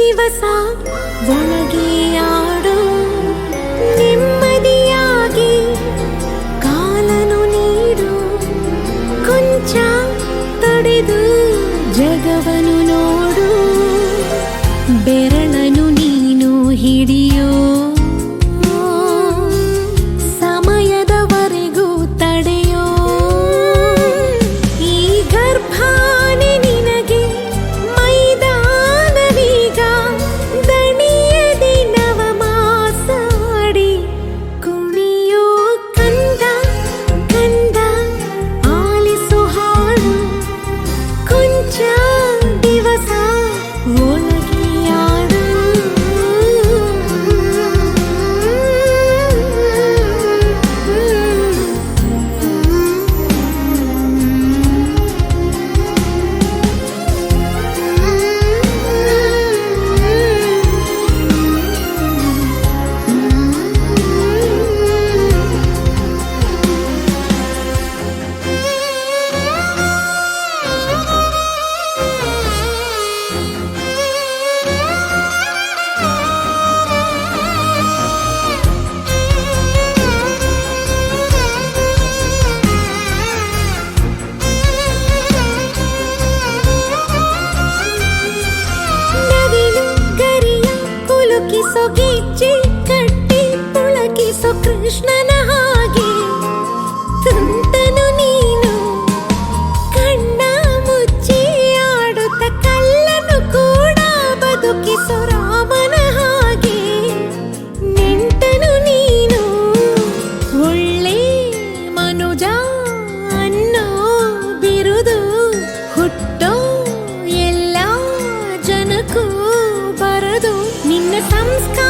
ದಿವಸ ಒಳಗೆ ಆಡು ನೆಮ್ಮದಿಯಾಗಿ ಕಾಲನು ನೀಡು ಕೊಂಚ ತಡೆದು ಜಗವನು ನೋಡು ಬೆರಳನು ನೀನು ಹಿಡಿಯೋ ಸಮಯದವರೆಗೂ ತಡೆಯೋ ಈ ಗರ್ಭಾನೆ ನಿನಗೆ ಮೈದಾನವೀಗ ದಣಿಯದೆ ನವಮಾಸಾಡಿ ಕುಣಿಯೋ ಕಂದ ಕಂದ ಆಲಿಸು ಹಾಡು ಕೊಂಚ ದಿವಸ ಒಳಗೆ ಆಡು ಕುಲುಕಿಸೋ ಗೆಜ್ಜೆ ಕಟ್ಟಿ ಪುಳಕಿಸೋ ಕೃಷ್ಣನ ಹಾಗೆ ತುಂಟನು ನೀನು ಕಣ್ಣ ಮುಚ್ಚಿ ಆಡುತ್ತ ಕಲ್ಲನು ಕೂಡ ಬದುಕಿಸೋ ರಾಮನ ಹಾಗೆ ನೆಂಟನು ನೀನು ಒಳ್ಳೆ ಮನುಜ ಅನ್ನೋ ಬಿರುದು ಹುಟ್ಟೋ ಎಲ್ಲ ಜನಕ್ಕೂ ಬರದು ನಿನ್ನ ಸಂಸ್ಕಾರ